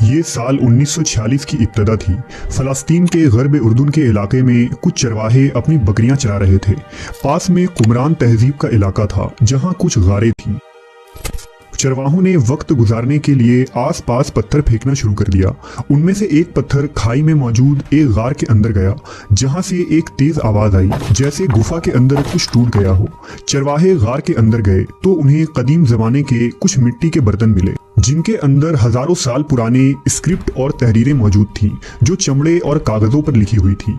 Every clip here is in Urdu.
یہ سال 1946 کی ابتدا تھی۔ فلسطین کے غرب اردن کے علاقے میں کچھ چرواہے اپنی بکریاں چرا رہے تھے۔ پاس میں قمران تہذیب کا علاقہ تھا جہاں کچھ غاریں تھیں۔ چرواہوں نے وقت گزارنے کے لیے آس پاس پتھر پھینکنا شروع کر دیا۔ ان میں سے ایک پتھر کھائی میں موجود ایک غار کے اندر گیا، جہاں سے ایک تیز آواز آئی جیسے گفا کے اندر کچھ ٹوٹ گیا ہو۔ چرواہے غار کے اندر گئے تو انہیں قدیم زمانے کے کچھ مٹی کے برتن ملے جن کے اندر ہزاروں سال پرانے اسکرپٹ اور تحریریں موجود تھیں جو چمڑے اور کاغذوں پر لکھی ہوئی تھی۔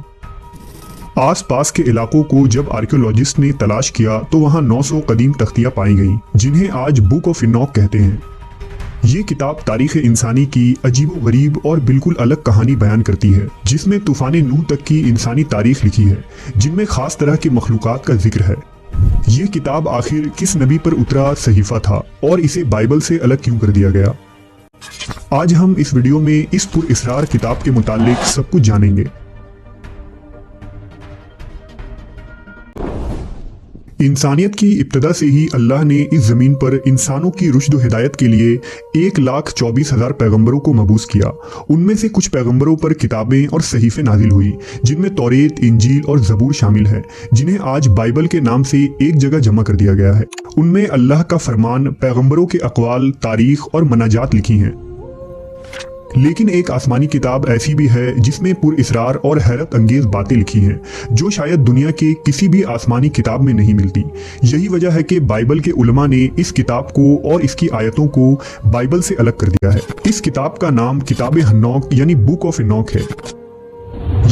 آس پاس کے علاقوں کو جب آرکیولوجسٹ نے تلاش کیا تو وہاں 900 قدیم تختیاں پائی گئیں جنہیں آج بک آف انوک کہتے ہیں۔ یہ کتاب تاریخ انسانی کی عجیب و غریب اور بالکل الگ کہانی بیان کرتی ہے جس میں طوفان نوح تک کی انسانی تاریخ لکھی ہے، جن میں خاص طرح کے مخلوقات کا ذکر ہے۔ یہ کتاب آخر کس نبی پر اترا صحیفہ تھا اور اسے بائبل سے الگ کیوں کر دیا گیا؟ آج ہم اس ویڈیو میں اس پر اسرار کتاب کے متعلق سب کچھ جانیں گے۔ انسانیت کی ابتدا سے ہی اللہ نے اس زمین پر انسانوں کی رشد و ہدایت کے لیے 1,24,000 پیغمبروں کو مبعوث کیا۔ ان میں سے کچھ پیغمبروں پر کتابیں اور صحیفے نازل ہوئی جن میں توریت، انجیل اور زبور شامل ہے، جنہیں آج بائبل کے نام سے ایک جگہ جمع کر دیا گیا ہے۔ ان میں اللہ کا فرمان، پیغمبروں کے اقوال، تاریخ اور مناجات لکھی ہیں۔ لیکن ایک آسمانی کتاب ایسی بھی ہے جس میں پر اسرار اور حیرت انگیز باتیں لکھی ہیں جو شاید دنیا کے کسی بھی آسمانی کتاب میں نہیں ملتی۔ یہی وجہ ہے کہ بائبل کے علماء نے اس کتاب کو اور اس کی آیتوں کو بائبل سے الگ کر دیا ہے۔ اس کتاب کا نام کتاب ہنوک یعنی بک آف انوک ہے۔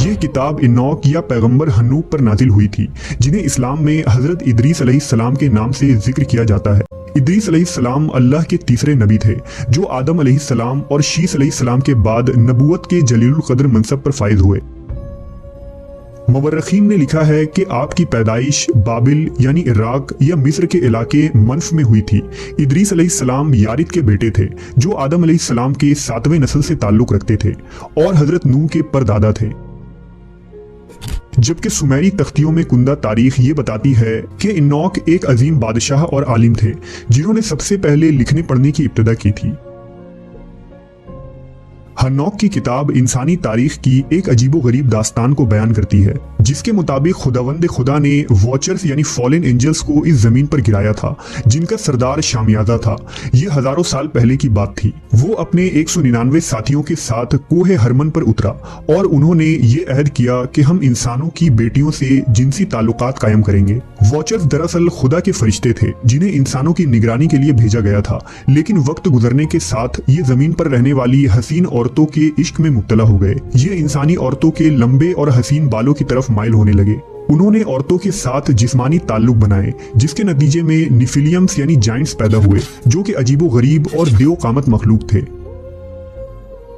یہ کتاب انوک یا پیغمبر ہنوک پر نازل ہوئی تھی جنہیں اسلام میں حضرت ادریس علیہ السلام کے نام سے ذکر کیا جاتا ہے۔ ادریس علیہ السلام اللہ کے تیسرے نبی تھے جو آدم علیہ السلام اور شیس علیہ السلام کے بعد نبوت کے جلیل القدر منصب پر فائز ہوئے۔ مورخین نے لکھا ہے کہ آپ کی پیدائش بابل یعنی عراق یا مصر کے علاقے منف میں ہوئی تھی۔ ادریس علیہ السلام یارد کے بیٹے تھے جو آدم علیہ السلام کے 7ویں نسل سے تعلق رکھتے تھے اور حضرت نوح کے پردادا تھے۔ جبکہ سمیری تختیوں میں کندہ تاریخ یہ بتاتی ہے کہ انوک ایک عظیم بادشاہ اور عالم تھے جنہوں نے سب سے پہلے لکھنے پڑھنے کی ابتدا کی تھی۔ ہنوک کی کتاب انسانی تاریخ کی ایک عجیب و غریب داستان کو بیان کرتی ہے جس کے مطابق خداوند خدا نے واچرز یعنی فالن اینجلز کو اس زمین پر گرایا تھا جن کا سردار شامیازہ تھا۔ یہ ہزاروں سال پہلے کی بات تھی۔ وہ اپنے 199 ساتھیوں کے ساتھ کوہ ہرمن پر اترا اور انہوں نے یہ عہد کیا کہ ہم انسانوں کی بیٹیوں سے جنسی تعلقات قائم کریں گے۔ واچرز دراصل خدا کے فرشتے تھے جنہیں انسانوں کی نگرانی کے لیے بھیجا گیا تھا، لیکن وقت گزرنے کے ساتھ یہ زمین پر رہنے والی حسین عورتوں کے عشق میں مبتلا ہو گئے۔ یہ انسانی عورتوں کے لمبے اور حسین بالوں کی طرف مائل ہونے لگے۔ انہوں نے عورتوں کے ساتھ جسمانی تعلق بنائے جس کے نتیجے میں نیفیلیمز یعنی جائنٹس پیدا ہوئے جو کہ عجیب و غریب اور دیو قامت مخلوق تھے۔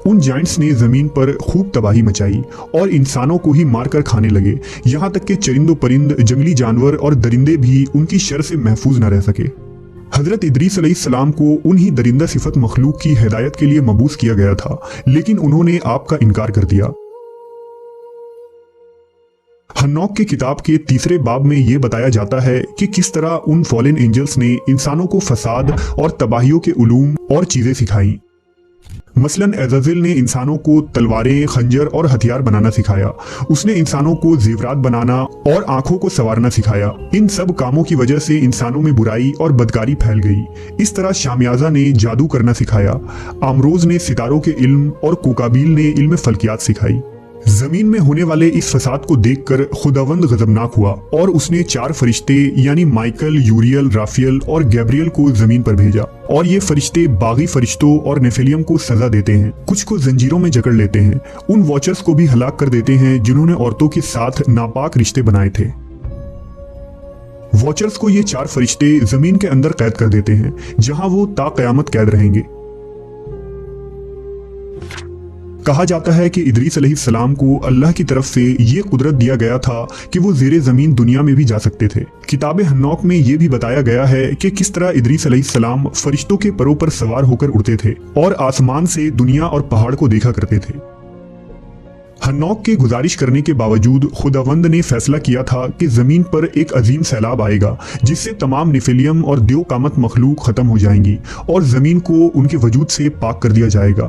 ان جائنٹس نے زمین پر خوب تباہی مچائی اور انسانوں کو ہی مار کر کھانے لگے، یہاں تک کہ چرند و پرند، جنگلی جانور اور درندے بھی ان کی شر سے محفوظ نہ رہ سکے۔ حضرت ادریس علیہ السلام کو انہی درندہ صفت مخلوق کی ہدایت کے لیے مبعوث کیا گیا تھا، لیکن انہوں نے آپ کا انکار کر دیا۔ ہنوک کی کتاب کے تیسرے باب میں یہ بتایا جاتا ہے کہ کس طرح ان فالن اینجلز نے انسانوں کو فساد اور تباہیوں کے علوم اور چیزیں سکھائیں۔ مثلاً عزازیل نے انسانوں کو تلواریں، خنجر اور ہتھیار بنانا سکھایا۔ اس نے انسانوں کو زیورات بنانا اور آنکھوں کو سنوارنا سکھایا۔ ان سب کاموں کی وجہ سے انسانوں میں برائی اور بدکاری پھیل گئی۔ اس طرح شامیازہ نے جادو کرنا سکھایا، آمروز نے ستاروں کے علم اور کوکابیل نے علم فلکیات سکھائی۔ زمین میں ہونے والے اس فساد کو دیکھ کر خداوند غضبناک ہوا اور اس نے 4 فرشتے یعنی مائیکل، یوریل، رافیل اور گیبریل کو زمین پر بھیجا، اور یہ فرشتے باغی فرشتوں اور نیفیلیم کو سزا دیتے ہیں، کچھ کو زنجیروں میں جکڑ لیتے ہیں، ان واچرز کو بھی ہلاک کر دیتے ہیں جنہوں نے عورتوں کے ساتھ ناپاک رشتے بنائے تھے۔ واچرز کو یہ 4 فرشتے زمین کے اندر قید کر دیتے ہیں جہاں وہ تا قیامت قید رہیں گے۔ کہا جاتا ہے کہ ادریس علیہ السلام کو اللہ کی طرف سے یہ قدرت دیا گیا تھا کہ وہ زیر زمین دنیا میں بھی جا سکتے تھے۔ کتاب ہنوک میں یہ بھی بتایا گیا ہے کہ کس طرح ادریس علیہ السلام فرشتوں کے پروں پر سوار ہو کر اڑتے تھے اور آسمان سے دنیا اور پہاڑ کو دیکھا کرتے تھے۔ ہنوک کے گزارش کرنے کے باوجود خداوند نے فیصلہ کیا تھا کہ زمین پر ایک عظیم سیلاب آئے گا جس سے تمام نیفیلیم اور دیو قامت مخلوق ختم ہو جائیں گی اور زمین کو ان کے وجود سے پاک کر دیا جائے گا۔